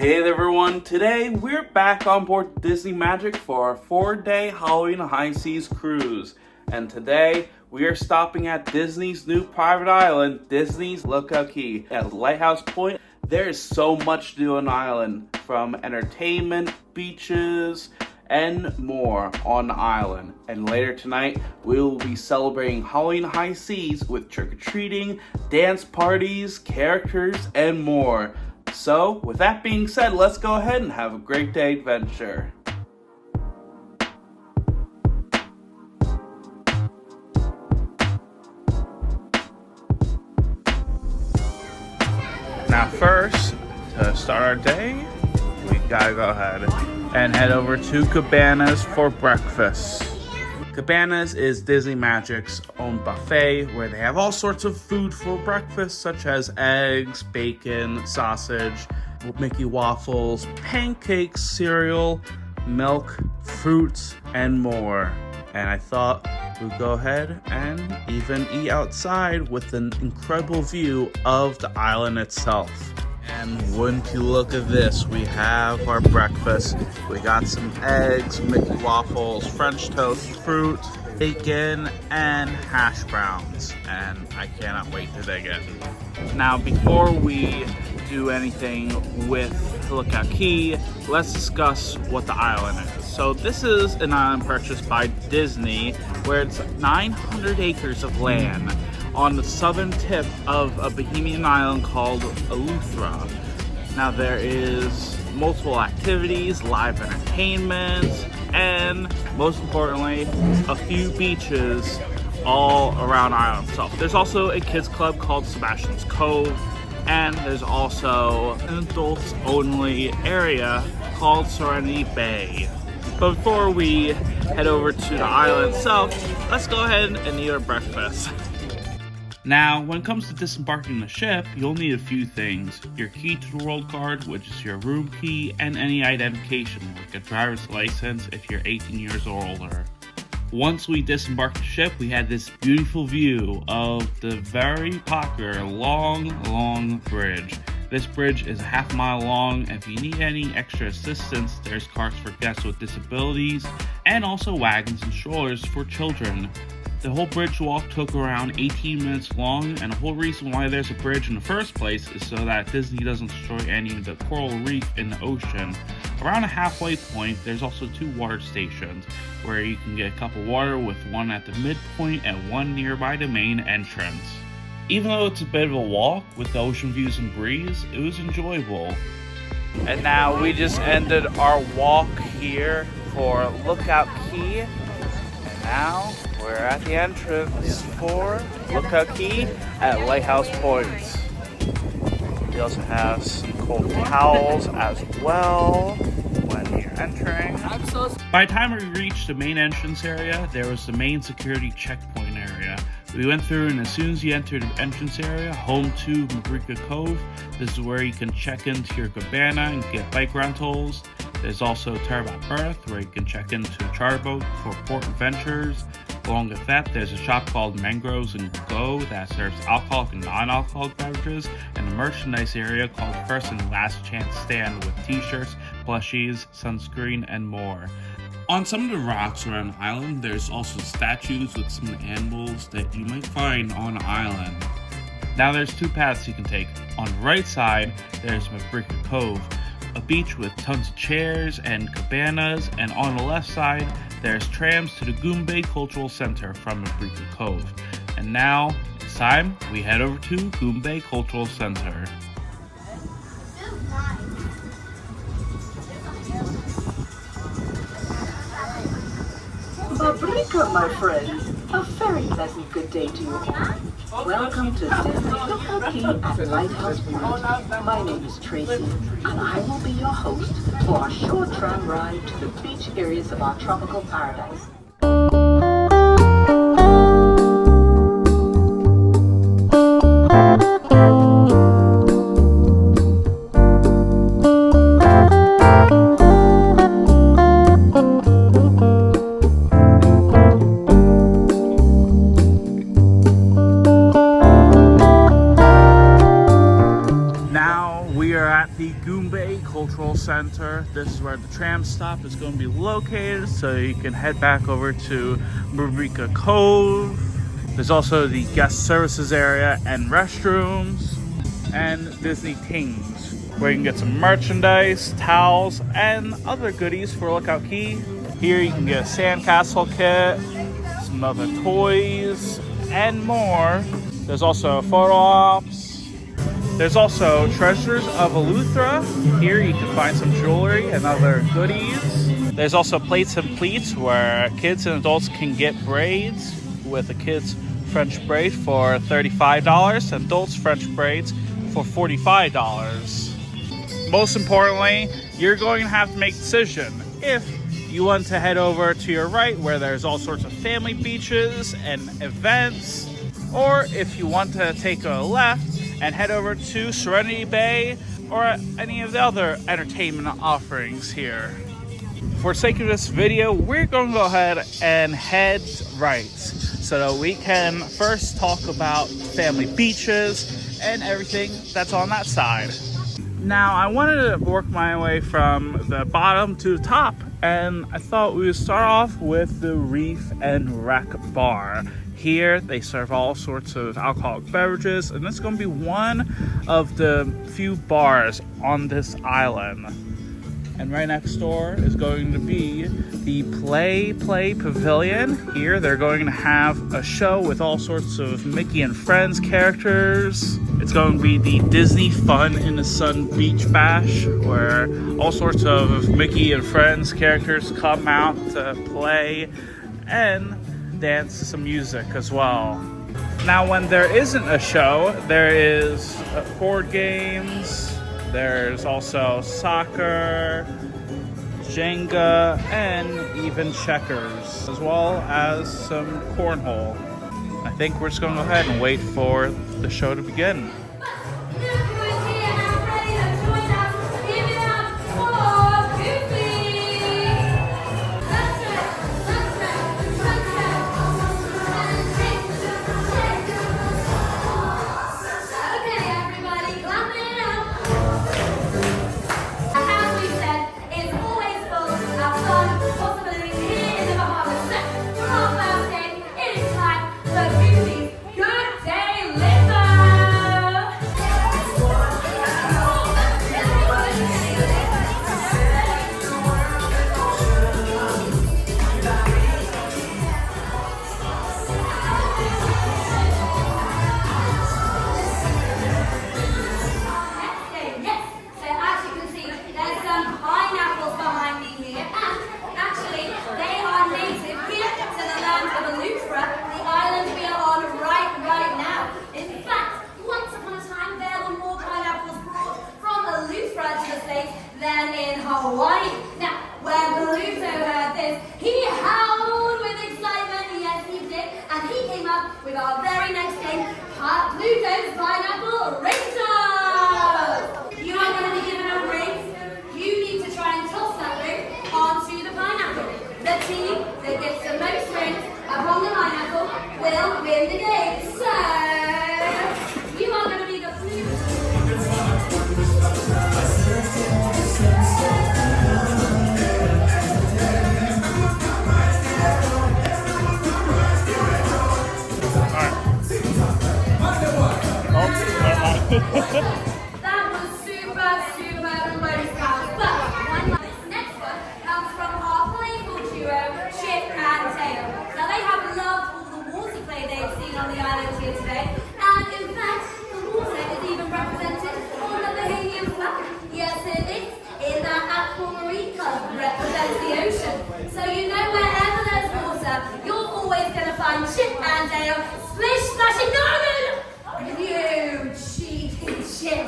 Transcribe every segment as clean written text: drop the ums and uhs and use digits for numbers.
Hey there everyone, today we're back on board Disney Magic for our 4-day Halloween High Seas cruise. And today we are stopping at Disney's new private island, Disney's Lookout Cay at Lighthouse Point. There is so much to do on the island, from entertainment, beaches, and more on the island. And later tonight, we will be celebrating Halloween High Seas with trick-or-treating, dance parties, characters, and more. So, with that being said, let's go ahead and have a great day adventure. Now first, to start our day, we gotta go ahead and head over to Cabanas for breakfast. Cabanas is Disney Magic's own buffet where they have all sorts of food for breakfast, such as eggs, bacon, sausage, Mickey waffles, pancakes, cereal, milk, fruits, and more. And I thought we'd go ahead and even eat outside with an incredible view of the island itself. And wouldn't you look at this, we have our breakfast. We got some eggs, Mickey waffles, French toast, fruit, bacon, and hash browns. And I cannot wait to dig in. Now, before we do anything with Lookout Cay, let's discuss what the island is. So this is an island purchased by Disney, where it's 900 acres of land on the southern tip of a Bohemian island called Eleuthera. Now there is multiple activities, live entertainment, and most importantly, a few beaches all around the island itself. There's also a kids club called Sebastian's Cove, and there's also an adults only area called Serenity Bay. But before we head over to the island itself, let's go ahead and eat our breakfast. Now, when it comes to disembarking the ship, you'll need a few things. Your key to the world card, which is your room key, and any identification, like a driver's license if you're 18 years or older. Once we disembarked the ship, we had this beautiful view of the very popular long bridge. This bridge is a half-mile long, and if you need any extra assistance, there's carts for guests with disabilities, and also wagons and strollers for children. The whole bridge walk took around 18 minutes long, and the whole reason why there's a bridge in the first place is so that Disney doesn't destroy any of the coral reef in the ocean. Around a halfway point, there's also 2 water stations, where you can get a cup of water with one at the midpoint and one nearby the main entrance. Even though it's a bit of a walk with the ocean views and breeze, it was enjoyable. And now we just ended our walk here for Lookout Cay, and now we're at the entrance for Lookout Cay at Lighthouse Point. We also have some cold towels as well when you're entering. By the time we reached the main entrance area, there was the main security checkpoint area. We went through, and as soon as you enter the entrance area, home to Mabrika Cove, this is where you can check into your cabana and get bike rentals. There's also Turbout Berth, where you can check into a charter boat for port adventures. Along with that, there's a shop called Mangroves and Go that serves alcoholic and non-alcoholic beverages, and a merchandise area called First and Last Chance Stand with t-shirts, plushies, sunscreen, and more. On some of the rocks around the island, there's also statues with some animals that you might find on the island. Now there's 2 paths you can take. On the right side, there's Mabrika Cove, a beach with tons of chairs and cabanas, and on the left side, there's trams to the Gumbo Cultural Center from Mabrika Cove. And now, it's time we head over to Gumbo Cultural Center. Mabrika, my friends, a very pleasant good day to you all. Welcome to Disney Lookout Cay at Lighthouse Point. My name is Tracy, and I will be your host for our short tram ride to the beach areas of our tropical paradise. at the Gumbo Cultural Center. This is where the tram stop is going to be located, so you can head back over to Marika Cove. There's also the guest services area and restrooms, and Disney Tings, where you can get some merchandise, towels, and other goodies for Lookout Cay. Here you can get a sandcastle kit, some other toys, and more. There's also photo ops. There's also Treasures of Eleuthera. Here you can find some jewelry and other goodies. There's also Plates and Pleats, where kids and adults can get braids, with a kid's French braid for $35 and adults French braids for $45. Most importantly, you're going to have to make a decision if you want to head over to your right, where there's all sorts of family beaches and events, or if you want to take a left and head over to Serenity Bay or any of the other entertainment offerings here. For the sake of this video, we're going to go ahead and head right so that we can first talk about family beaches and everything that's on that side. Now, I wanted to work my way from the bottom to the top, and I thought we would start off with the Reef and Wreck Bar. Here, they serve all sorts of alcoholic beverages, and this is going to be one of the few bars on this island. And right next door is going to be the Play Pavilion. Here, they're going to have a show with all sorts of Mickey and Friends characters. It's going to be the Disney Fun in the Sun Beach Bash, where all sorts of Mickey and Friends characters come out to play and dance to some music as well. Now, when there isn't a show, there is board games. There's also soccer, Jenga, and even checkers, as well as some cornhole. I think we're just going to go ahead and wait for the show to begin. Than in Hawaii. Now, when Pluto heard this, he howled with excitement. Yes, he did. And he came up with our very next game, Pluto's Pineapple Ring Toss. You are going to be given a ring. You need to try and toss that ring onto the pineapple. The team that gets the most rings upon the pineapple will win the game. So, you are going to be the Pluto. That was super close, pals. But this next one comes from our playful duo, Chip and Tail. Now they have loved all the water play they've seen on the island here today. And in fact, the water is even represented on the Bahamian flag. Yes, it is. In that aquamarine colour represents the ocean. So you know wherever there's water, you're always going to find Chip and Tail splish splashing. No! You cheeky Chip,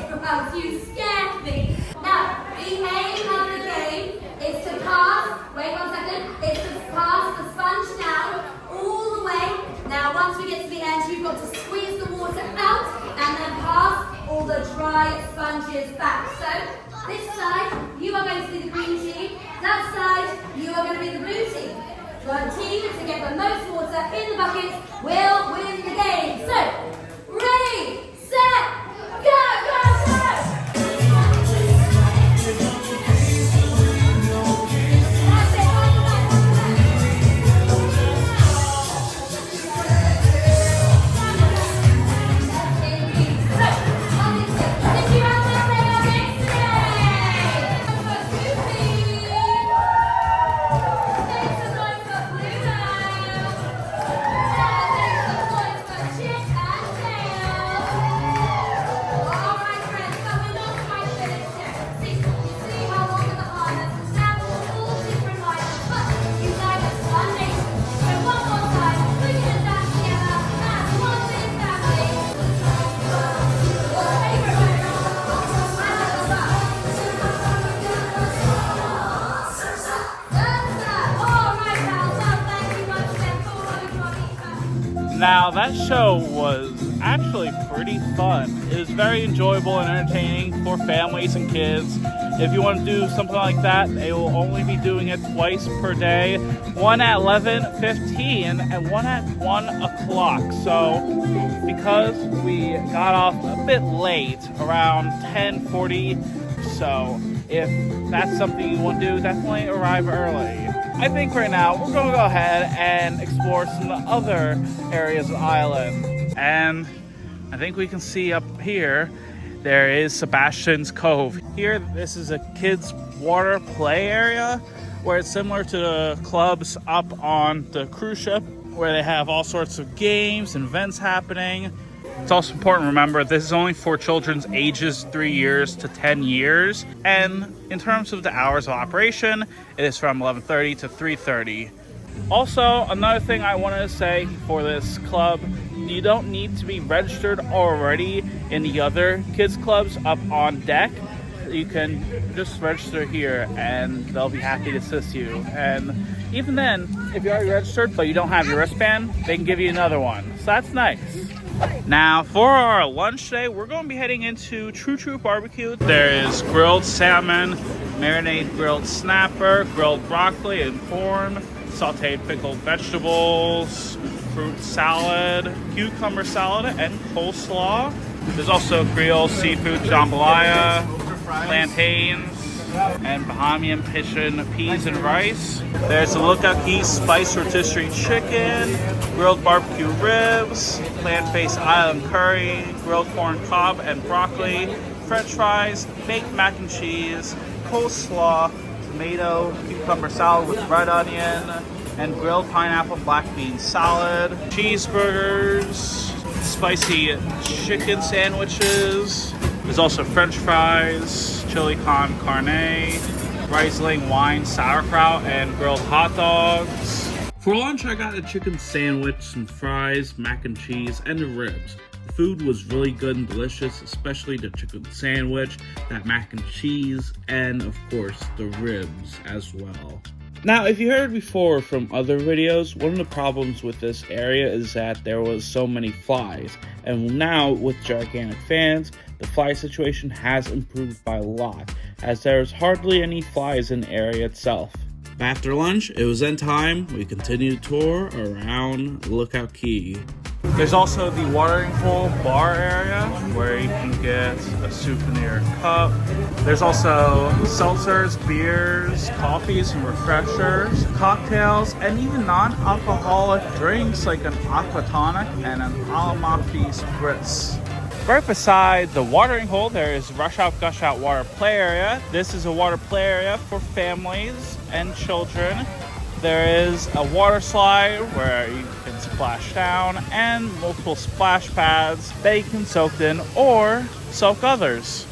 you scared me. Now, the aim of the game is to pass, wait 1 second, is to pass the sponge down all the way. Now, once we get to the end, you've got to squeeze the water out and then pass all the dry sponges back. So, this side, you are going to be the green team. That side, you are going to be the blue team. The team to get the most water in the buckets will win the game. So, ready, set, go, go, go! Now, that show was actually pretty fun. It was very enjoyable and entertaining for families and kids. If you want to do something like that, they will only be doing it twice per day. One at 11:15 and one at 1 o'clock. So, because we got off a bit late, around 10:40, so if that's something you want to do, definitely arrive early. I think right now we're going to go ahead and explore some of the other areas of the island. And I think we can see up here, there is Sebastian's Cove. Here, this is a kids' water play area where it's similar to the clubs up on the cruise ship where they have all sorts of games and events happening. It's also important to remember this is only for children's ages 3 years to 10 years. And in terms of the hours of operation, it is from 11:30 to 3:30. Also, another thing I wanted to say for this club, you don't need to be registered already in the other kids clubs up on deck. You can just register here and they'll be happy to assist you. And even then, if you're already registered but you don't have your wristband, they can give you another one. So that's nice. Now, for our lunch today, we're going to be heading into True True Barbecue. There is grilled salmon, marinated grilled snapper, grilled broccoli and corn, sauteed pickled vegetables, fruit salad, cucumber salad, and coleslaw. There's also Creole seafood jambalaya, plantains, and Bahamian pigeon peas and rice. There's the Lookout Cay spiced rotisserie chicken, grilled barbecue ribs, plant-based island curry, grilled corn cob and broccoli, french fries, baked mac and cheese, coleslaw, tomato, cucumber salad with red onion, and grilled pineapple black bean salad, cheeseburgers, spicy chicken sandwiches. There's also french fries, chili con carne, Riesling wine sauerkraut, and grilled hot dogs. For lunch, I got a chicken sandwich, some fries, mac and cheese, and the ribs. The food was really good and delicious, especially the chicken sandwich, that mac and cheese, and of course, the ribs as well. Now, if you heard before from other videos, one of the problems with this area is that there was so many flies. And now, with gigantic fans, the fly situation has improved by a lot, as there's hardly any flies in the area itself. After lunch, it was then time we continued the tour around Lookout Cay. There's also the watering hole bar area where you can get a souvenir cup. There's also seltzers, beers, coffees and refreshers, cocktails, and even non-alcoholic drinks like an aqua tonic and an Alamafti spritz. Right beside the watering hole, there is Rush Out Gush Out water play area. This is a water play area for families and children. There is a water slide where you can splash down and multiple splash pads that you can soak in or soak others.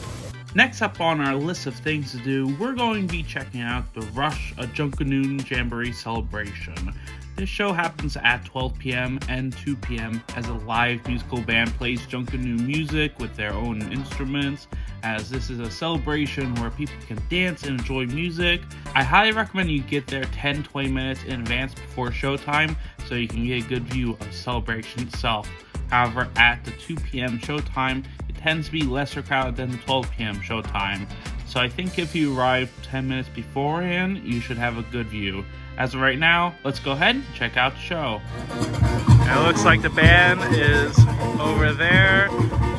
Next up on our list of things to do, we're going to be checking out the Rush a Junkanoo Jamboree celebration. This show happens at 12 p.m. and 2 p.m. as a live musical band plays Junkanoo music with their own instruments, as this is a celebration where people can dance and enjoy music. I highly recommend you get there 10-20 minutes in advance before showtime so you can get a good view of the celebration itself. However, at the 2 p.m. showtime, it tends to be lesser crowded than the 12 p.m. showtime. So I think if you arrive 10 minutes beforehand, you should have a good view. As of right now, let's go ahead and check out the show. It looks like the band is over there.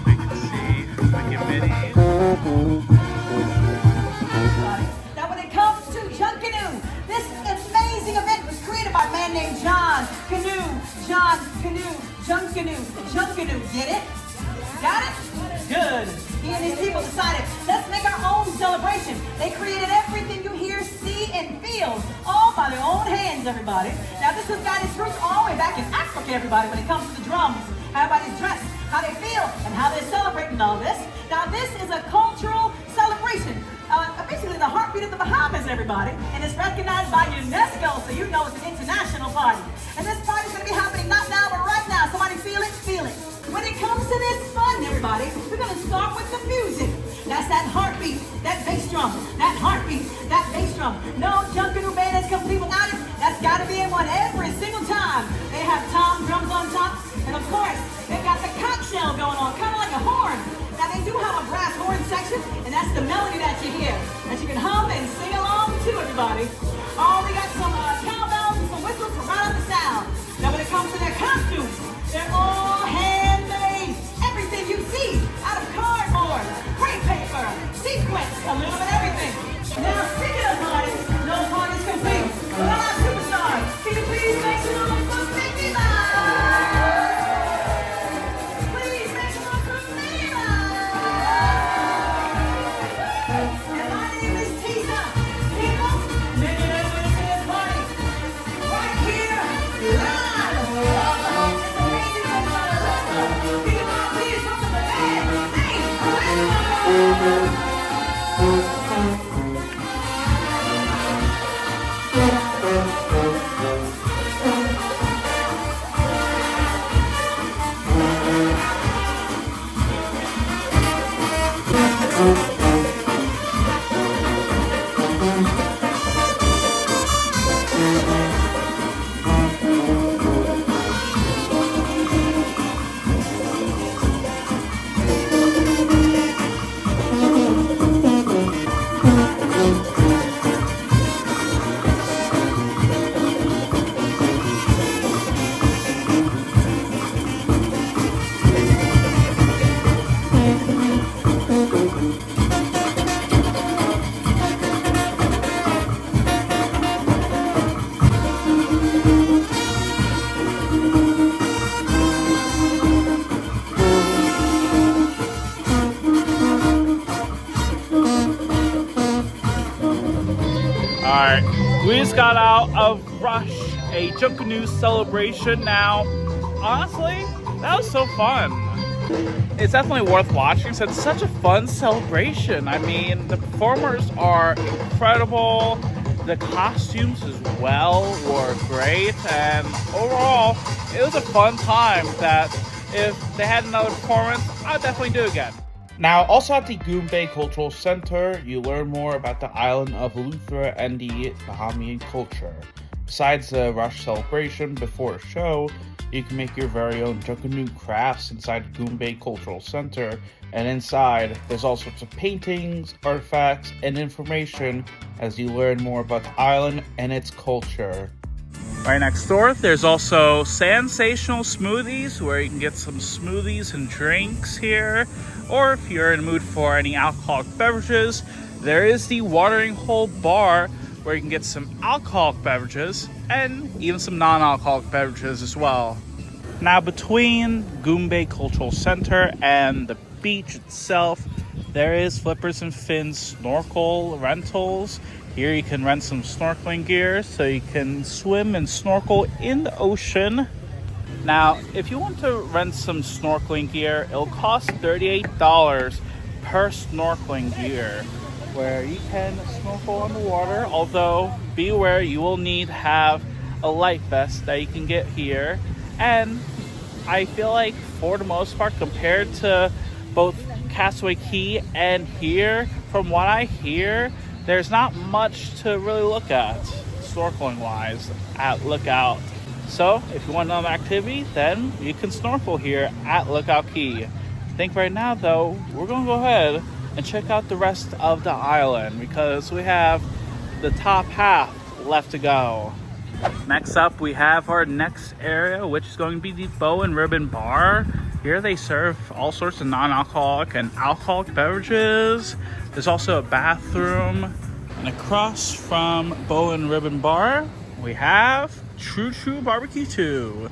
We can see Mickey and Minnie. Now when it comes to Junkanoo, this amazing event was created by a man named Junkanoo. Get it? Got it? Good. He and his people decided, let's make our own celebration. They created everything you hear, see, and feel, all by their own hands, everybody. Now this has got its roots all the way back in Africa, everybody, when it comes to the drums, how everybody's dressed, how they feel, and how they're celebrating all this. Now this is a cultural celebration. Basically the heartbeat of the Bahamas, everybody, and it's recognized by UNESCO, so you know it's an international party. And this party's gonna be happening not now, but right now. Somebody feel it? Feel it. When it comes to this fun, everybody, we're gonna start with the music. That's that heartbeat, that bass drum, that heartbeat, that bass drum. No Junkanoo band is complete without it. That's gotta be in one every single time. They have tom drums on top, and everybody. Oh, we got some cowbells and some whistles to round out the sound. Now when it comes to their costumes, they're all handmade. Everything you see out of cardboard, crepe paper, sequins, a little bit of everything. Now speaking of parties, no party's complete without our superstars. Can you please make some noise for Viva? Please make some noise for Viva. And my name is Tisa. People, making their way to this party right here, live. It's amazing to know. People, please welcome the band. Hey, Limbo. Alright, we just got out of Rush, a Junkanoo celebration. Now, honestly, that was so fun. It's definitely worth watching. So it's such a fun celebration. I mean, the performers are incredible. The costumes as well were great. And overall, it was a fun time that if they had another performance, I would definitely do again. Now, also at the Gumbo Cultural Center, you learn more about the island of Eleuthera and the Bahamian culture. Besides the Rush celebration before a show, you can make your very own Junkanoo crafts inside the Gumbo Cultural Center, and inside, there's all sorts of paintings, artifacts, and information as you learn more about the island and its culture. Right next door, there's also sensational smoothies, where you can get some smoothies and drinks here. Or if you're in the mood for any alcoholic beverages, there is the Watering Hole Bar, where you can get some alcoholic beverages and even some non-alcoholic beverages as well. Now, between Gumbo Cultural Center and the beach itself, there is Flippers and Fins snorkel rentals. Here you can rent some snorkeling gear so you can swim and snorkel in the ocean. Now, if you want to rent some snorkeling gear, it'll cost $38 per snorkeling gear, where you can snorkel underwater, although be aware you will need to have a life vest that you can get here. And I feel like for the most part, compared to both Castaway Cay and here, from what I hear, there's not much to really look at snorkeling wise at Lookout. So if you want another activity, then you can snorkel here at Lookout Cay. I think right now though, we're gonna go ahead and check out the rest of the island because we have the top half left to go. Next up, we have our next area, which is going to be the Bow and Ribbon Bar. Here they serve all sorts of non-alcoholic and alcoholic beverages. There's also a bathroom. And across from Bow and Ribbon Bar, we have True Barbecue 2.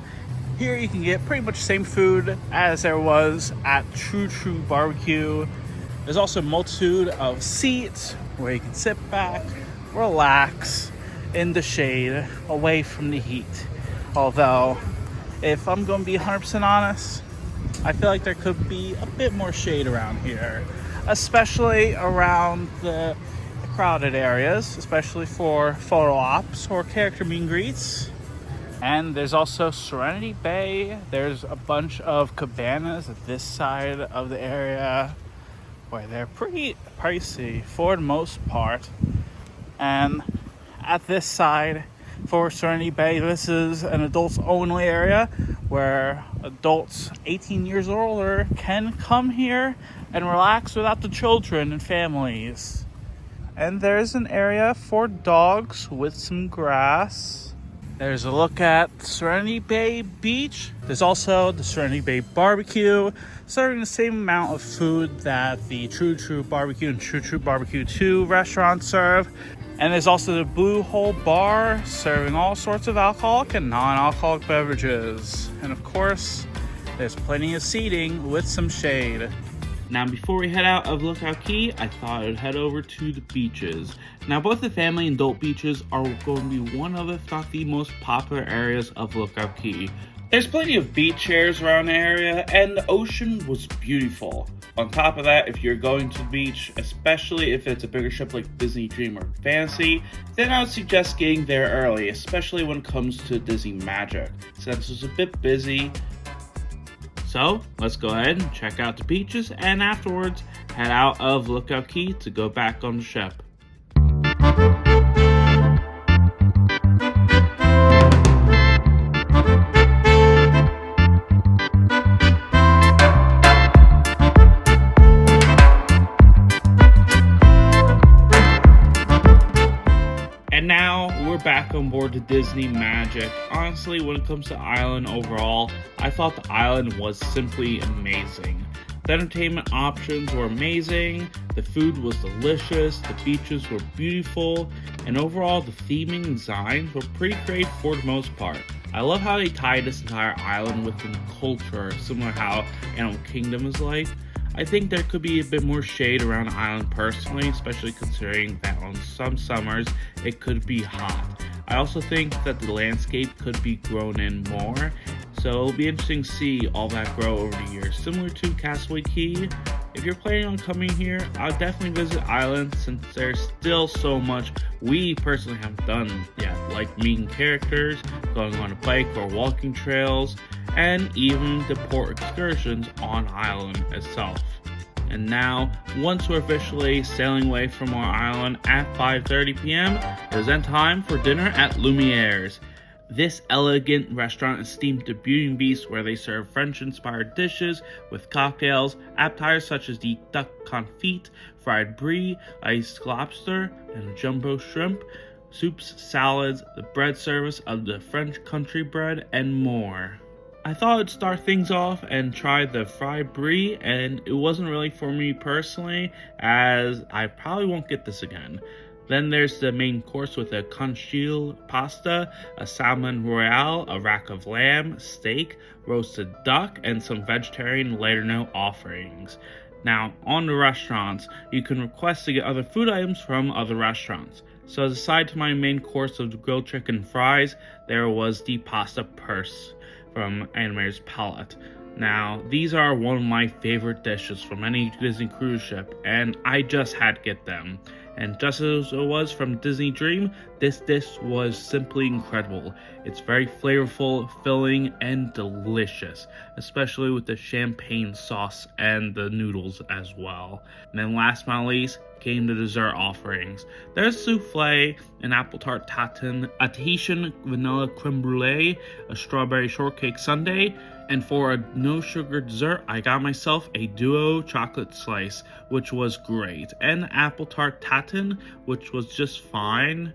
Here you can get pretty much the same food as there was at True Barbecue. There's also a multitude of seats where you can sit back, relax in the shade, away from the heat. Although, if I'm going to be 100% honest, I feel like there could be a bit more shade around here, especially around the crowded areas, especially for photo ops or character meet and greets. And there's also Serenity Bay. There's a bunch of cabanas at this side of the area where they're pretty pricey for the most part. And at this side for Serenity Bay, this is an adults only area where adults 18 years or older can come here and relax without the children and families. And there's an area for dogs with some grass. There's a look at Serenity Bay Beach. There's also the Serenity Bay Barbecue, serving the same amount of food that the True True Barbecue and True True Barbecue 2 restaurants serve. And there's also the Blue Hole Bar, serving all sorts of alcoholic and non-alcoholic beverages. And of course, there's plenty of seating with some shade. Now, before we head out of Lookout Cay, I thought I'd head over to the beaches. Now, both the family and adult beaches are going to be one of, if not the most popular areas of Lookout Cay. There's plenty of beach chairs around the area, and the ocean was beautiful. On top of that, if you're going to the beach, especially if it's a bigger ship like Disney Dream or Fantasy, then I would suggest getting there early, especially when it comes to Disney Magic, since it's a bit busy. So, let's go ahead and check out the beaches, and afterwards, head out of Lookout Cay to go back on the ship. And now we're back on board the Disney Magic. Honestly, when it comes to island overall, I thought the island was simply amazing. The entertainment options were amazing, the food was delicious, the beaches were beautiful, and overall the theming and designs were pretty creative for the most part. I love how they tied this entire island within culture, similar to how Animal Kingdom is like. I think there could be a bit more shade around the island personally, especially considering that on some summers it could be hot. I also think that the landscape could be grown in more, so it'll be interesting to see all that grow over the years. Similar to Castaway Cay, if you're planning on coming here, I'll definitely visit islands since there's still so much we personally haven't done yet, like meeting characters, going on a bike or walking trails, and even the port excursions on island itself. And now, once we're officially sailing away from our island at 5:30 p.m., it is then time for dinner at Lumiere's. This elegant restaurant is steamed to beauty and beast, where they serve French-inspired dishes with cocktails, appetizers such as the duck confit, fried brie, iced lobster, and jumbo shrimp, soups, salads, the bread service of the French country bread, and more. I thought I'd start things off and try the fried brie, and it wasn't really for me personally, as I probably won't get this again. Then there's the main course with a conchile pasta, a salmon royale, a rack of lamb, steak, roasted duck, and some vegetarian later note offerings. Now, on the restaurants, you can request to get other food items from other restaurants. So as a side to my main course of the grilled chicken and fries, there was the pasta purse from Animator's Palette. Now, these are one of my favorite dishes from any Disney cruise ship, and I just had to get them. And just as it was from Disney Dream, this dish was simply incredible. It's very flavorful, filling, and delicious, especially with the champagne sauce and the noodles as well. And then last but not least, came the dessert offerings. There's souffle, an apple tart tatin, a Tahitian vanilla creme brulee, a strawberry shortcake sundae, and for a no sugar dessert, I got myself a duo chocolate slice, which was great, and apple tart tatin, which was just fine.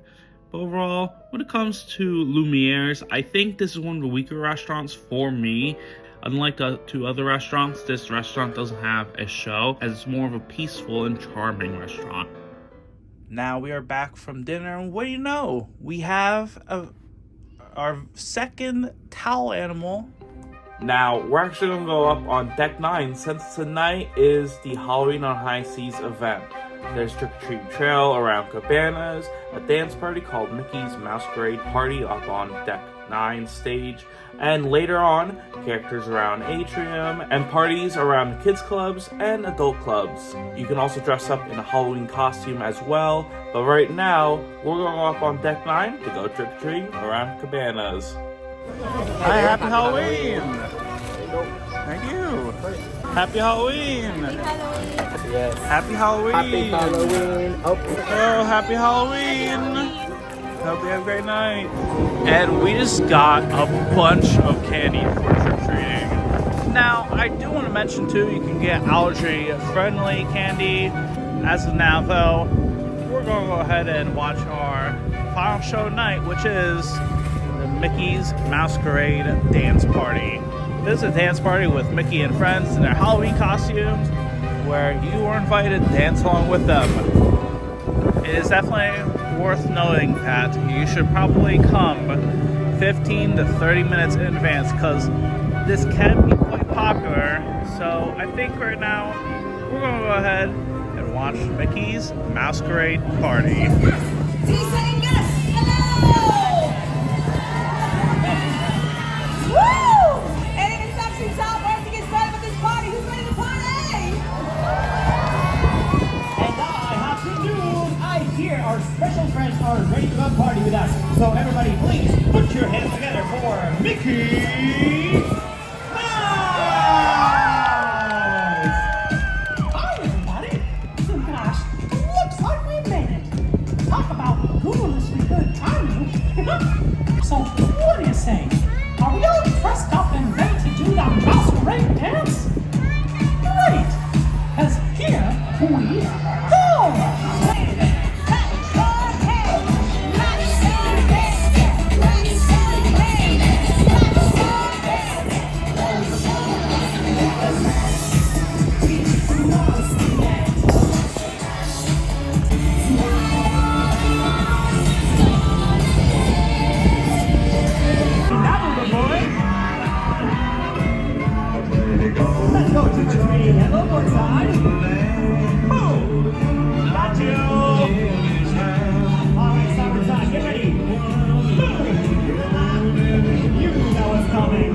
But overall, when it comes to Lumiere's, I think this is one of the weaker restaurants for me. Unlike the two other restaurants, this restaurant doesn't have a show, as it's more of a peaceful and charming restaurant. Now we are back from dinner, and what do you know? We have our second towel animal. Now, we're actually going to go up on Deck 9, since tonight is the Halloween on High Seas event. There's trick-or-treat trail around cabanas, a dance party called Mickey's Masquerade Party up on Deck 9 stage, and later on, characters around Atrium, and parties around kids clubs and adult clubs. You can also dress up in a Halloween costume as well, but right now, we're going up on Deck 9 to go trick-or-treating around cabanas. Hi, happy Halloween! Thank you! Happy Halloween! Yes. Happy Halloween! Happy Halloween! Oh, happy Halloween! Hope you have a great night. And we just got a bunch of candy for trick-or-treating. Now, I do want to mention too, you can get allergy-friendly candy. As of now, though, we're going ahead and watch our final show night, which is the Mickey's Masquerade Dance Party. This is a dance party with Mickey and friends in their Halloween costumes, where you are invited to dance along with them. It is definitely worth noting that you should probably come 15 to 30 minutes in advance, because this can be quite popular. So I think right now we're going to go ahead and watch Mickey's Masquerade Party. He's saying yes. Hello. Woo! And it is actually time for us to get started with this party. Who's ready to party? And I have good news. I hear our special friends are ready to come party with us. So everybody, please put your hands together for Mickey Mouse! Hi, everybody. So gosh, it looks like we made it. Talk about ghoulish good timing. So what do you say? Are we all dressed up and ready to do the masquerade dance? Great! Because here we go! Let's go to the tree. Hello, board side. Boom! Got you! Alright, summer side, get ready. Boom! You know what's coming.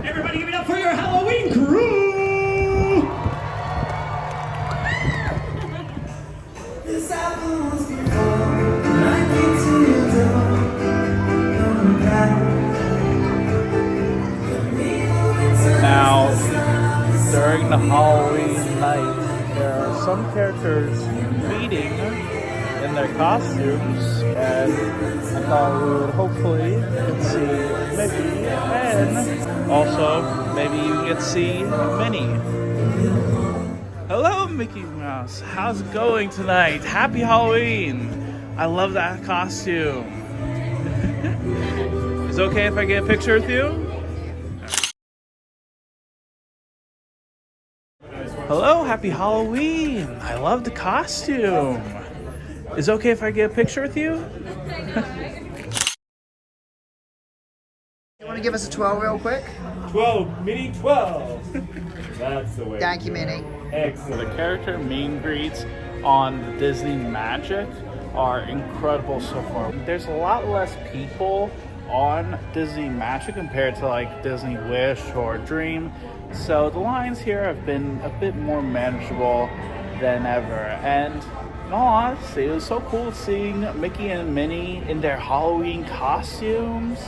Everybody give it up for your Halloween crew! Now, during the Halloween night, there are some characters meeting in their costumes, and I thought we would hopefully get to see Mickey, and also maybe you get to see Minnie. Hello, Mickey Mouse. How's it going tonight? Happy Halloween. I love that costume. Is it okay if I get a picture with you? Hello, happy Halloween. I love the costume. Is it okay if I get a picture with you? You want to give us a 12 real quick? 12, Minnie 12. That's the way. Thank you, Minnie. Excellent. The character meet and greets on the Disney Magic are incredible so far. There's a lot less people on Disney Magic compared to like Disney Wish or Dream. So the lines here have been a bit more manageable than ever. And in all honesty, it was so cool seeing Mickey and Minnie in their Halloween costumes.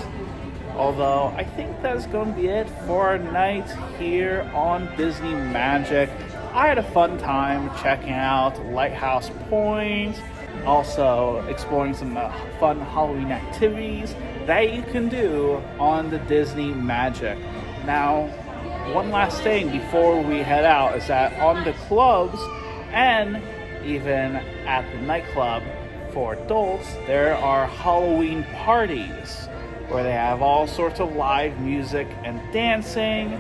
Although I think that's going to be it for our night here on Disney Magic. I had a fun time checking out Lighthouse Point, also exploring some fun Halloween activities that you can do on the Disney Magic. Now, one last thing before we head out is that on the clubs and even at the nightclub for adults, there are Halloween parties where they have all sorts of live music and dancing,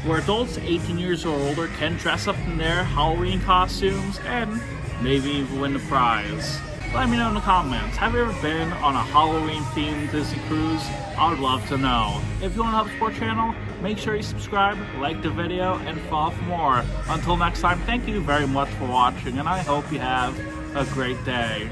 where adults 18 years or older can dress up in their Halloween costumes and maybe even win a prize. Let me know in the comments, have you ever been on a Halloween-themed Disney cruise? I would love to know. If you want to help support the channel, make sure you subscribe, like the video, and follow for more. Until next time, thank you very much for watching, and I hope you have a great day.